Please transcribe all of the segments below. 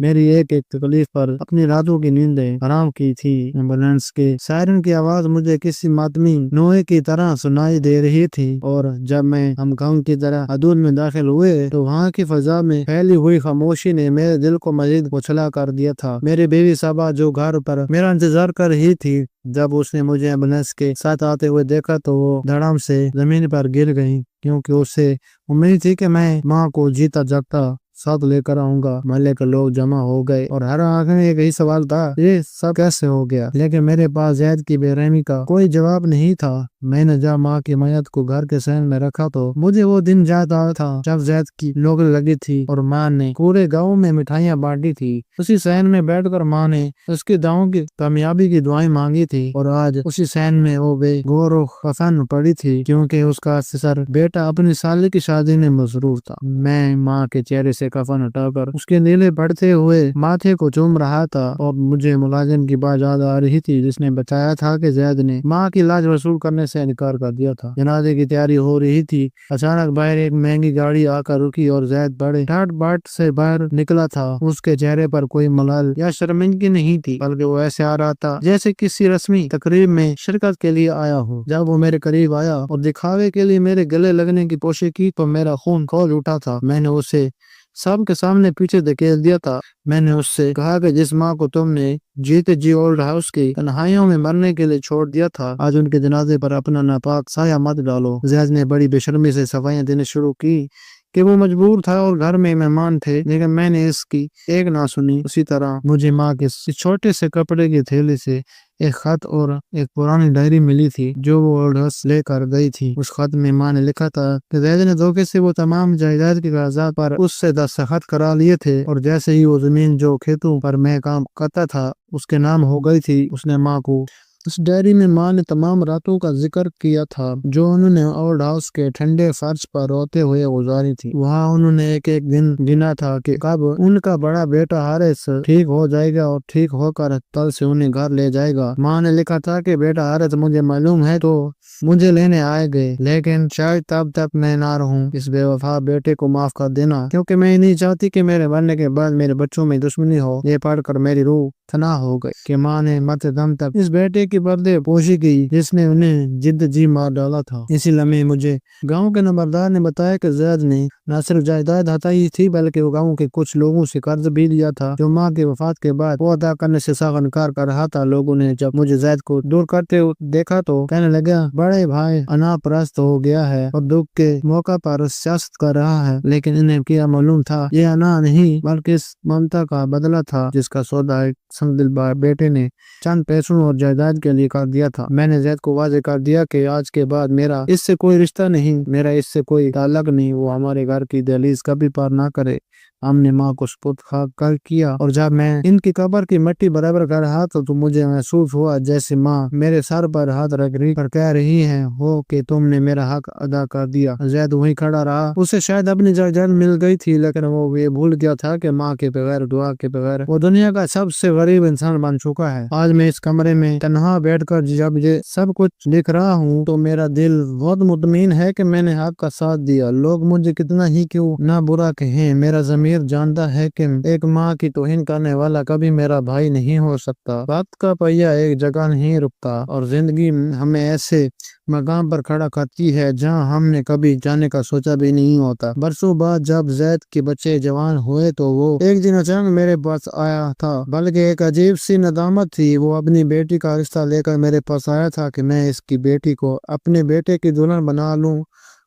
میری ایک ایک تکلیف پر اپنی راتوں کی نیندیں حرام کی تھی۔ ایمبولینس کے سائرن کی آواز مجھے کسی ماتمی نوحے کی طرح سنائی دے رہی تھی، اور جب میں ہم گاؤں کی طرح حدود میں داخل ہوئے تو وہاں کی فضا میں پھیلی ہوئی خاموشی نے میرے دل کو مزید کچلا کر دیا تھا۔ میری بیوی صبا جو گھر پر میرا انتظار کر رہی تھی، جب اس نے مجھے ایمبولینس کے ساتھ آتے ہوئے دیکھا تو وہ دھڑام سے زمین پر گر گئی، کیونکہ اسے امید تھی کہ میں ماں کو جیتا جاگتا ساتھ لے کر آؤں گا۔ محلے کے لوگ جمع ہو گئے اور ہر آنکھ میں ایک ہی سوال تھا، یہ سب کیسے ہو گیا؟ لیکن میرے پاس زید کی بے رحمی کا کوئی جواب نہیں تھا۔ میں نے جب ماں کی میت کو گھر کے صحن میں رکھا تو مجھے وہ دن یاد آیا تھا جب زید کی لوگ لگی تھی اور ماں نے پورے گاؤں میں مٹھائیاں بانٹی تھی۔ اسی صحن میں بیٹھ کر ماں نے اس کی دعاؤں کی کامیابی کی دعائیں مانگی تھی، اور آج اسی صحن میں وہ بے غور و کفن پڑی تھی، کیونکہ اس کا سر بیٹا اپنی سالے کی شادی میں مصروف تھا۔ میں ماں کے چہرے سے کفن ہٹا کر اس کے نیلے پڑتے ہوئے ماتھے کو چوم رہا تھا، اور مجھے ملازم کی بات یاد آ رہی تھی جس نے بتایا تھا کہ زید نے ماں کی لاش وصول کرنے سے انکار کر دیا تھا۔ جنازے کی تیاری ہو رہی تھی، اچانک باہر ایک مہنگی گاڑی آ کر رکی اور زید بڑے ٹاٹ باٹ سے باہر نکلا تھا۔ اس کے چہرے پر کوئی ملال یا شرمندگی نہیں تھی، بلکہ وہ ایسے آ رہا تھا جیسے کسی رسمی تقریب میں شرکت کے لیے آیا ہو۔ جب وہ میرے قریب آیا اور دکھاوے کے لیے میرے گلے لگنے کی کوشش کی تو میرا خون کھول اٹھا تھا۔ میں نے اسے سب کے سامنے پیچھے دھکیل دیا تھا۔ میں نے اس سے کہا کہ جس ماں کو تم نے جیتے جی اولڈ ہاؤس کی تنہائیوں میں مرنے کے لیے چھوڑ دیا تھا، آج ان کے جنازے پر اپنا ناپاک سایہ مت ڈالو۔ زید نے بڑی بے شرمی سے صفائیاں دینے شروع کی کہ وہ مجبور تھا اور گھر میں مہمان تھے، لیکن میں نے اس کی ایک نہ سنی۔ اسی طرح مجھے ماں کے چھوٹے سے کپڑے کے تھیلے سے ایک خط اور ایک پرانی ڈائری ملی تھی جو وہ اولڈ ہاؤس لے کر گئی تھی۔ اس خط میں ماں نے لکھا تھا کہ زید نے دھوکے سے وہ تمام جائیداد کے کاغذات پر اس سے دستخط کرا لیے تھے، اور جیسے ہی وہ زمین جو کھیتوں پر میں کام کرتا تھا اس کے نام ہو گئی تھی۔ اس نے ماں کو اس ڈائری میں ماں نے تمام راتوں کا ذکر کیا تھا جو انہوں نے اولڈ ہاؤس کے ٹھنڈے فرش پر روتے ہوئے گزاری تھی۔ وہاں انہوں نے ایک ایک دن گنا تھا کہ کب ان کا بڑا بیٹا حارث ٹھیک ہو جائے گا اور ٹھیک ہو کر کل سے انہیں گھر لے جائے گا۔ ماں نے لکھا تھا کہ بیٹا حارث مجھے معلوم ہے تو مجھے لینے آئے گئے، لیکن شاید تب تک میں نہ رہوں۔ اس بے وفا بیٹے کو معاف کر دینا، کیونکہ میں نہیں چاہتی کہ میرے مرنے کے بعد میرے بچوں میں دشمنی ہو۔ یہ پڑھ کر میری روح تنا ہو گئی کہ ماں نے مرتے دم تک اس بیٹے کی پردے پوشی کی جس نے انہیں جد جی مار ڈالا تھا۔ اسی لمحے مجھے گاؤں کے نمبردار نے بتایا کہ زید نے نہ صرف جائیداد ہتائی تھی بلکہ وہ گاؤں کے کچھ لوگوں سے قرض بھی لیا تھا جو ماں کی وفات کے بعد وہ ادا کرنے سے سخت انکار کر رہا تھا۔ لوگوں نے جب مجھے زید کو دور کرتے دیکھا تو کہنے لگا بڑے بھائی انا پرست ہو گیا ہے اور دکھ کے موقع پر سیاست کر رہا ہے، لیکن انہیں کیا معلوم تھا یہ انا نہیں بلکہ اس ممتا کا بدلہ تھا جس کا سودا ایک سنگ دل بیٹے نے چند پیسوں اور جائیداد کے لیے کر دیا تھا۔ میں نے زید کو واضح کر دیا کہ آج کے بعد میرا اس سے کوئی رشتہ نہیں، میرا اس سے کوئی تعلق نہیں، وہ ہمارے گھر کی دہلیز کبھی پار نہ کرے۔ ہم نے ماں کو سپرد خاک کر کیا، اور جب میں ان کی قبر کی مٹی برابر کر رہا تھا تو مجھے محسوس ہوا جیسے ماں میرے سر پر ہاتھ رکھ کہہ رہی ہے ہو کہ تم نے میرا حق ادا کر دیا۔ زید وہیں کھڑا رہا، اسے شاید اپنی جائیداد مل گئی تھی، لیکن وہ یہ بھول گیا تھا کہ ماں کے بغیر، دعا کے بغیر وہ دنیا کا سب سے غریب انسان بن چکا ہے۔ آج میں اس کمرے میں تنہا بیٹھ کر جب یہ سب کچھ لکھ رہا ہوں تو میرا دل بہت مطمئن ہے کہ میں نے حق کا ساتھ دیا۔ لوگ مجھے کتنا ہی کیوں نہ برا کہیں، میرا ضمیر جانتا ہے کہ ایک ماں کی توہین کرنے والا کبھی میرا بھائی نہیں ہو سکتا۔ وقت کا پہیہ ایک جگہ نہیں رکتا اور زندگی ہمیں ایسے مقام پر کھڑا کرتی ہے جہاں ہم نے کبھی جانے کا سوچا بھی نہیں ہوتا۔ برسوں بعد جب زید کے بچے جوان ہوئے تو وہ ایک دن اچانک میرے پاس آیا تھا، بلکہ ایک عجیب سی ندامت تھی۔ وہ اپنی بیٹی کا رشتہ لے کر میرے پاس آیا تھا کہ میں اس کی بیٹی کو اپنے بیٹے کی دلہن بنا لوں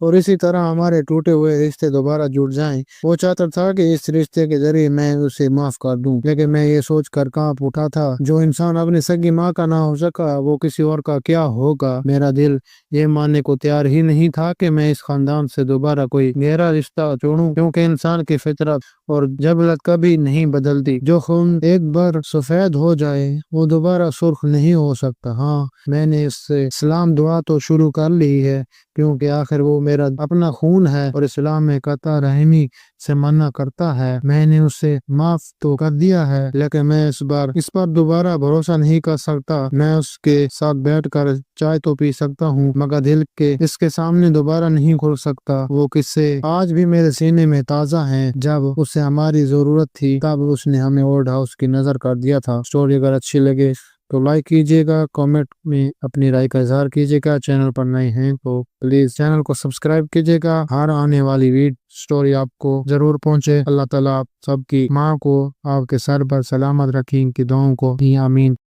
اور اسی طرح ہمارے ٹوٹے ہوئے رشتے دوبارہ جڑ جائیں۔ وہ چاہتا تھا کہ اس رشتے کے ذریعے میں اسے معاف کر دوں، لیکن میں یہ سوچ کر کانپ اٹھا تھا جو انسان اپنی سگی ماں کا نہ ہو سکا وہ کسی اور کا کیا ہوگا۔ میرا دل یہ ماننے کو تیار ہی نہیں تھا کہ میں اس خاندان سے دوبارہ کوئی گہرا رشتہ جوڑوں، کیونکہ انسان کی فطرت اور جبلت کبھی نہیں بدلتی۔ جو خون ایک بار سفید ہو جائے وہ دوبارہ سرخ نہیں ہو سکتا۔ ہاں، میں نے اس سے سلام دعا تو شروع کر لی ہے، کیونکہ آخر وہ میرا اپنا خون ہے اور اسلام میں قطع رحمی سے منع کرتا ہے۔ میں نے اسے معاف تو کر دیا ہے، لیکن میں اس پر دوبارہ بھروسہ نہیں کر سکتا۔ میں اس کے ساتھ بیٹھ کر چائے تو پی سکتا ہوں، مگر دل کے اس کے سامنے دوبارہ نہیں کھل سکتا۔ وہ قصے آج بھی میرے سینے میں تازہ ہیں۔ جب اسے ہماری ضرورت تھی تب اس نے ہمیں اولڈ ہاؤس کی نظر کر دیا تھا۔ اسٹوری اگر اچھی لگے تو لائک کیجیے گا، کامنٹ میں اپنی رائے کا اظہار کیجیے گا۔ چینل پر نئے ہیں تو پلیز چینل کو سبسکرائب کیجیے گا۔ ہر آنے والی سٹوری آپ کو ضرور پہنچے۔ اللہ تعالیٰ آپ سب کی ماں کو آپ کے سر پر سلامت رکھیں، ان کی دعاؤں کو آمین۔